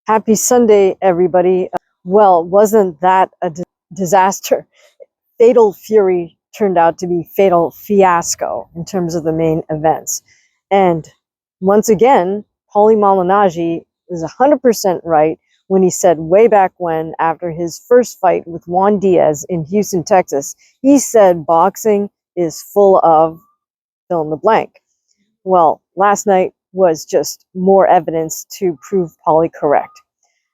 Happy Sunday, everybody. Well, wasn't that a disaster? Fatal Fury turned out to be Fatal Fiasco in terms of the main events. And once again, Paulie Malignaggi is 100% right when he said way back when, after his first fight with Juan Diaz in Houston, Texas, he said boxing is full of fill in the blank. Well, last night was just more evidence to prove Paulie correct.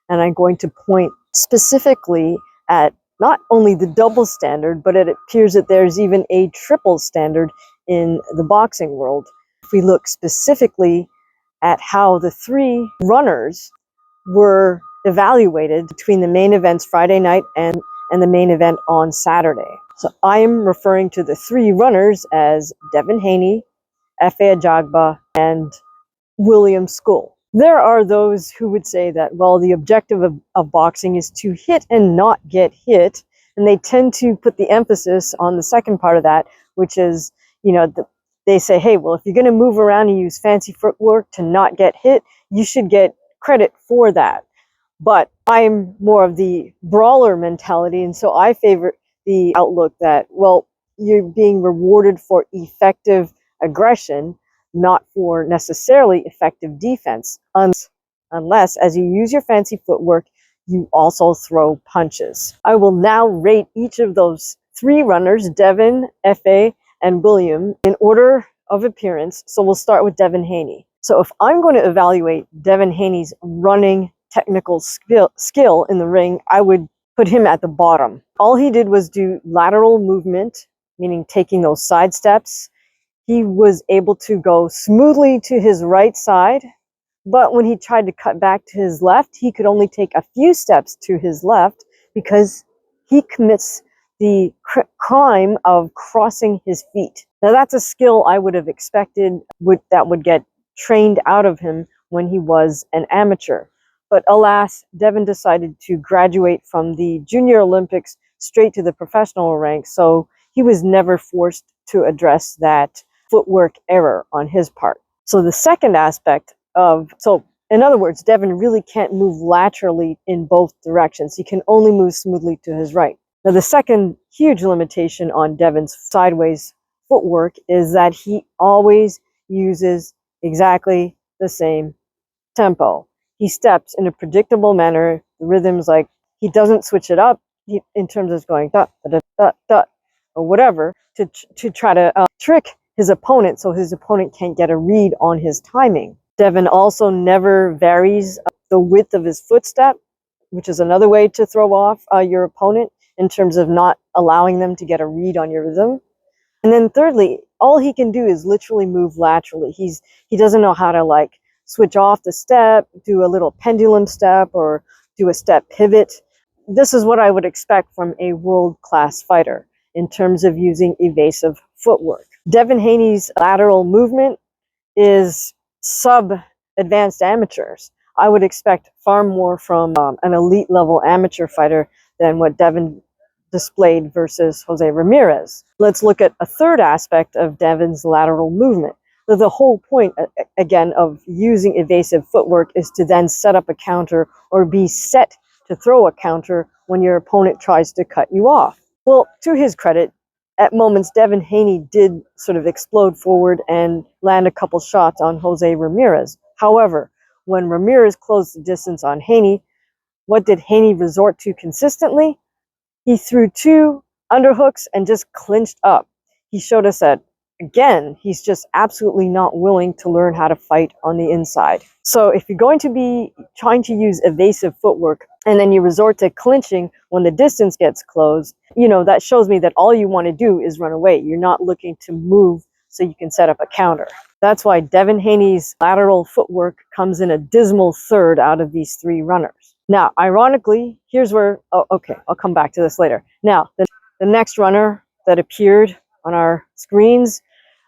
And I'm going to point specifically at not only the double standard, but it appears that there's even a triple standard in the boxing world. If we look specifically at how the three runners were evaluated between the main events Friday night and the main event on Saturday. So I am referring to the three runners as Devin Haney, Efe Ajagba, and William Scull. There are those who would say that, well, the objective of boxing is to hit and not get hit. And they tend to put the emphasis on the second part of that, which is, they say, hey, well, if you're going to move around and use fancy footwork to not get hit, you should get credit for that. But I'm more of the brawler mentality. And so I favor the outlook that, well, you're being rewarded for effective aggression, not for necessarily effective defense, unless as you use your fancy footwork, you also throw punches. I will now rate each of those three runners, Devin, Efe, and William, in order of appearance. So we'll start with Devin Haney. So if I'm going to evaluate Devin Haney's running technical skill in the ring, I would put him at the bottom. All he did was do lateral movement, meaning taking those side steps. He was able to go smoothly to his right side, but when he tried to cut back to his left, he could only take a few steps to his left because he commits the crime of crossing his feet. Now that's a skill I would have expected that would get trained out of him when he was an amateur. But alas, Devin decided to graduate from the Junior Olympics straight to the professional ranks, so he was never forced to address that footwork error on his part. So the second aspect in other words, Devin really can't move laterally in both directions. He can only move smoothly to his right. Now the second huge limitation on Devin's sideways footwork is that he always uses exactly the same tempo. He steps in a predictable manner. The rhythm's like, he doesn't switch it up in terms of going da da da da or whatever to try to trick his opponent so his opponent can't get a read on his timing. Devin also never varies the width of his footstep, which is another way to throw off your opponent in terms of not allowing them to get a read on your rhythm. And then thirdly, all he can do is literally move laterally. He doesn't know how to switch off the step, do a little pendulum step, or do a step pivot. This is what I would expect from a world-class fighter in terms of using evasive footwork. Devin Haney's lateral movement is sub-advanced amateurs. I would expect far more from an elite level amateur fighter than what Devin displayed versus Jose Ramirez. Let's look at a third aspect of Devin's lateral movement. The whole point, again, of using evasive footwork is to then set up a counter or be set to throw a counter when your opponent tries to cut you off. Well, to his credit, at moments, Devin Haney did sort of explode forward and land a couple shots on Jose Ramirez. However, when Ramirez closed the distance on Haney, what did Haney resort to consistently? He threw two underhooks and just clinched up. He showed us that, again, he's just absolutely not willing to learn how to fight on the inside. So if you're going to be trying to use evasive footwork and then you resort to clinching when the distance gets closed, that shows me that all you want to do is run away. You're not looking to move so you can set up a counter. That's why Devin Haney's lateral footwork comes in a dismal third out of these three runners. Now, ironically, here's where, I'll come back to this later. Now, the next runner that appeared on our screens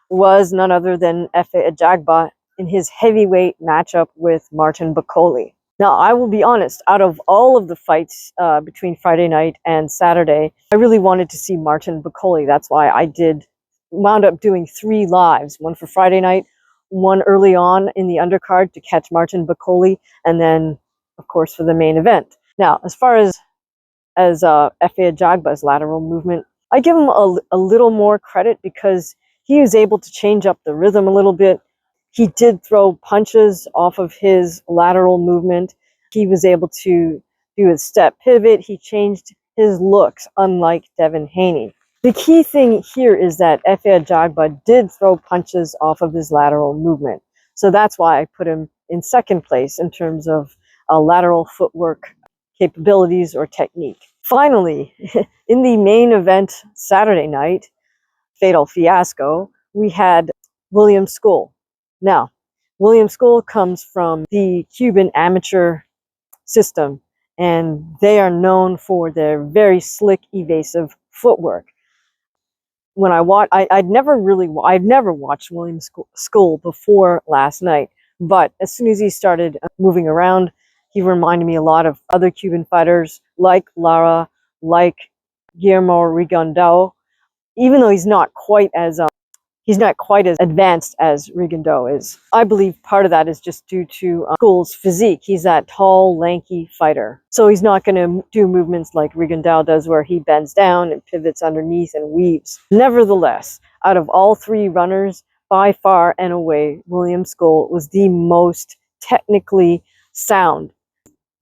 was none other than Efe Ajagba in his heavyweight matchup with Martin Bakole. Now, I will be honest, out of all of the fights between Friday night and Saturday, I really wanted to see Martin Bakole. That's why I wound up doing 3 lives, one for Friday night, one early on in the undercard to catch Martin Bakole, and then of course, for the main event. Now, as far as Efe Ajagba's lateral movement, I give him a little more credit because he was able to change up the rhythm a little bit. He did throw punches off of his lateral movement. He was able to do a step pivot. He changed his looks, unlike Devin Haney. The key thing here is that Efe Ajagba did throw punches off of his lateral movement. So that's why I put him in second place in terms of lateral footwork capabilities or technique. Finally, in the main event Saturday night, Fatal Fiasco, we had William Scull. Now, William Scull comes from the Cuban amateur system, and they are known for their very slick, evasive footwork. When I'd never watched William Scull before last night, but as soon as he started moving around, he reminded me a lot of other Cuban fighters like Lara, like Guillermo Rigondeaux, even though he's not quite as advanced as Rigondeaux is. I believe part of that is just due to Scull's physique. He's that tall, lanky fighter. So he's not going to do movements like Rigondeaux does where he bends down and pivots underneath and weaves. Nevertheless, out of all three runners, by far and away, William Scull was the most technically sound.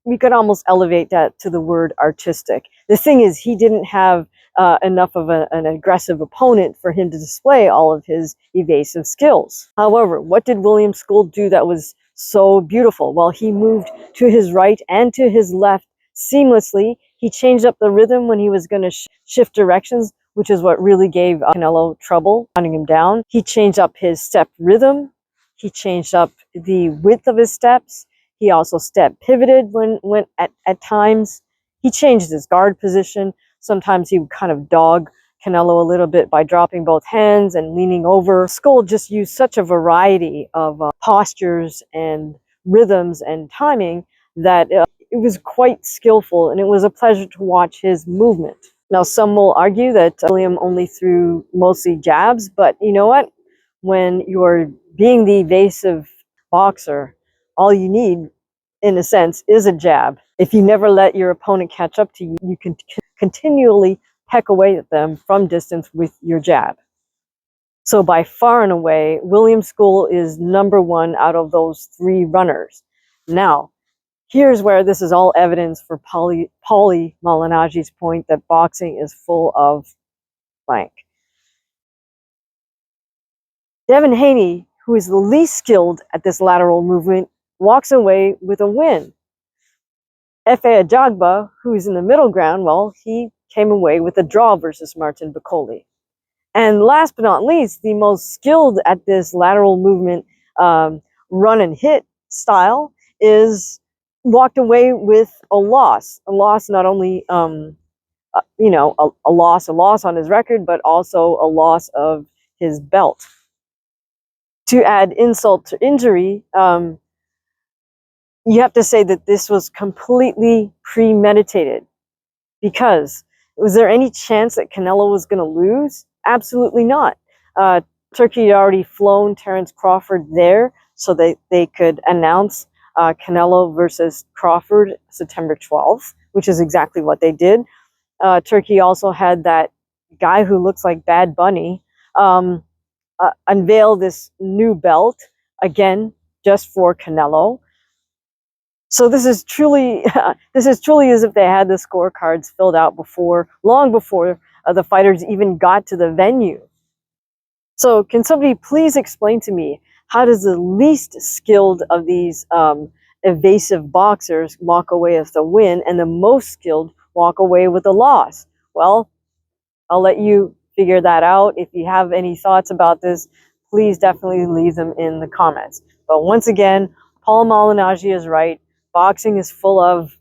We could almost elevate that to the word artistic. The thing is, he didn't have enough of an aggressive opponent for him to display all of his evasive skills. However, what did William Scull do that was so beautiful? Well, he moved to his right and to his left seamlessly. He changed up the rhythm when he was going to shift directions, which is what really gave Canelo trouble, hunting him down. He changed up his step rhythm. He changed up the width of his steps. He also step pivoted when at times. He changed his guard position. Sometimes he would kind of dog Canelo a little bit by dropping both hands and leaning over. Scull just used such a variety of postures and rhythms and timing that it was quite skillful, and it was a pleasure to watch his movement. Now, some will argue that William only threw mostly jabs, but you know what? When you're being the evasive boxer, all you need, in a sense, is a jab. If you never let your opponent catch up to you, you can continually peck away at them from distance with your jab. So by far and away, William Scull is number one out of those three runners. Now, here's where this is all evidence for Paulie Malinagi's point that boxing is full of blank. Devin Haney, who is the least skilled at this lateral movement, walks away with a win. Efe Ajagba, who's in the middle ground, well, he came away with a draw versus Martin Paulie. And last but not least, the most skilled at this lateral movement run and hit style is walked away with a loss. A loss not only, a loss on his record, but also a loss of his belt. To add insult to injury, you have to say that this was completely premeditated, because was there any chance that Canelo was going to lose? Absolutely not. Turkey had already flown Terence Crawford there so they could announce Canelo versus Crawford September 12th, which is exactly what they did. Turkey also had that guy who looks like Bad Bunny unveil this new belt, again, just for Canelo. So this is truly as if they had the scorecards filled out long before the fighters even got to the venue. So can somebody please explain to me, how does the least skilled of these evasive boxers walk away with a win and the most skilled walk away with a loss? Well, I'll let you figure that out. If you have any thoughts about this, please definitely leave them in the comments. But once again, Paul Malignaggi is right. Boxing is full of